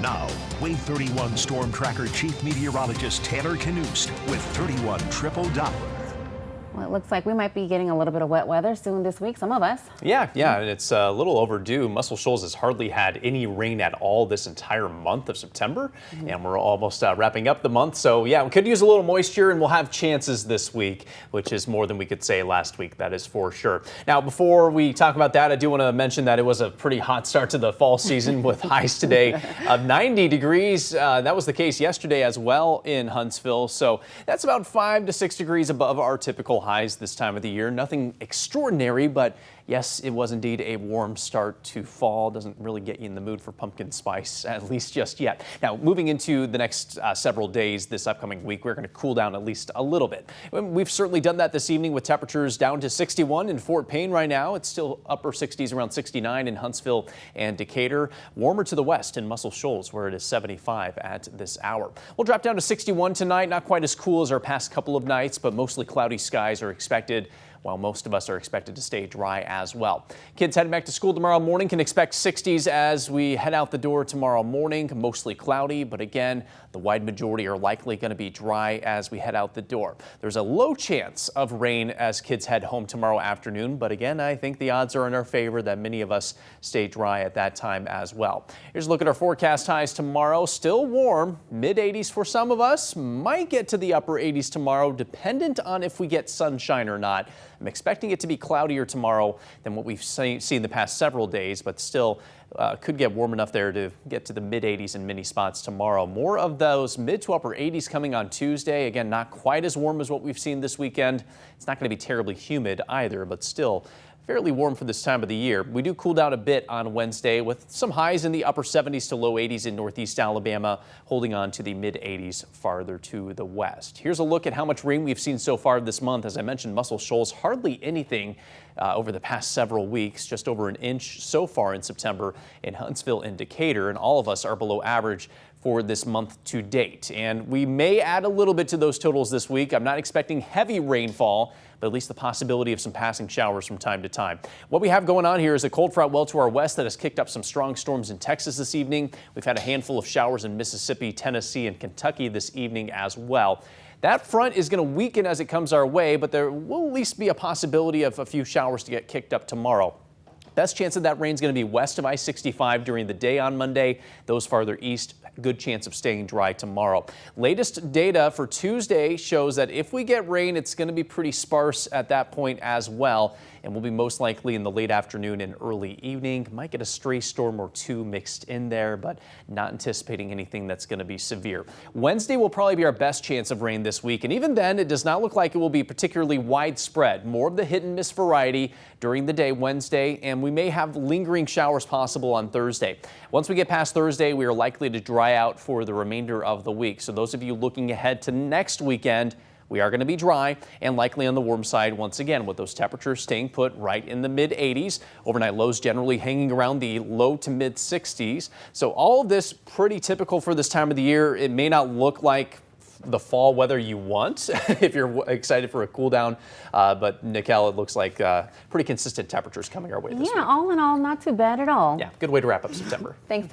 Now, Wave 31 Storm Tracker Chief Meteorologist Taylor Knust with 31 Triple Doppler. Well, it looks like we might be getting a little bit of wet weather soon this week, some of us. Yeah, and it's a little overdue. Muscle Shoals has hardly had any rain at all this entire month of September, and we're almost wrapping up the month. So yeah, we could use a little moisture, and we'll have chances this week, which is more than we could say last week, that is for sure. Now, before we talk about that, I do want to mention that it was a pretty hot start to the fall season with highs today of 90 degrees. That was the case yesterday as well in Huntsville. So that's about 5 to 6 degrees above our typical highs this time of the year. Nothing extraordinary, but yes, it was indeed a warm start to fall. Doesn't really get you in the mood for pumpkin spice, at least just yet. Now, moving into the next several days this upcoming week, we're going to cool down at least a little bit. We've certainly done that this evening with temperatures down to 61 in Fort Payne right now. It's still upper 60s, around 69 in Huntsville and Decatur. Warmer to the west in Muscle Shoals, where it is 75 at this hour. We'll drop down to 61 tonight. Not quite as cool as our past couple of nights, but mostly cloudy skies are expected, while most of us are expected to stay dry as well. Kids heading back to school tomorrow morning can expect 60s as we head out the door tomorrow morning. Mostly cloudy, but again, the wide majority are likely going to be dry as we head out the door. There's a low chance of rain as kids head home tomorrow afternoon, but again, I think the odds are in our favor that many of us stay dry at that time as well. Here's a look at our forecast highs tomorrow. Still warm, mid 80s for some of us. Might get to the upper 80s tomorrow, dependent on if we get sunshine or not. I'm expecting it to be cloudier tomorrow than what we've seen the past several days, but still could get warm enough there to get to the mid 80s in many spots tomorrow. More of those mid to upper 80s coming on Tuesday. Again, not quite as warm as what we've seen this weekend. It's not going to be terribly humid either, but still fairly warm for this time of the year. We do cool down a bit on Wednesday with some highs in the upper 70s to low 80s in northeast Alabama, holding on to the mid 80s farther to the west. Here's a look at how much rain we've seen so far this month. As I mentioned, Muscle Shoals, hardly anything over the past several weeks, just over an inch so far in September in Huntsville and Decatur, and all of us are below average for this month to date. And we may add a little bit to those totals this week. I'm not expecting heavy rainfall, but at least the possibility of some passing showers from time to time. What we have going on here is a cold front well to our west that has kicked up some strong storms in Texas this evening. We've had a handful of showers in Mississippi, Tennessee, and Kentucky this evening as well. That front is going to weaken as it comes our way, but there will at least be a possibility of a few showers to get kicked up tomorrow. Best chance of that rain is going to be west of I-65 during the day on Monday. Those farther east, good chance of staying dry tomorrow. Latest data for Tuesday shows that if we get rain, it's going to be pretty sparse at that point as well, and will be most likely in the late afternoon and early evening. Might get a stray storm or two mixed in there, but not anticipating anything that's going to be severe. Wednesday will probably be our best chance of rain this week, and even then, it does not look like it will be particularly widespread. More of the hit and miss variety during the day Wednesday, and we may have lingering showers possible on Thursday. Once we get past Thursday, we are likely to dry out for the remainder of the week. So those of you looking ahead to next weekend, we are going to be dry and likely on the warm side once again, with those temperatures staying put right in the mid 80s. Overnight lows generally hanging around the low to mid 60s. So all of this pretty typical for this time of the year. It may not look like the fall weather you want if you're excited for a cool down, but Nicole, it looks like pretty consistent temperatures coming our way this week. Yeah, all in all, not too bad at all. Yeah, good way to wrap up September. Thanks, Taylor.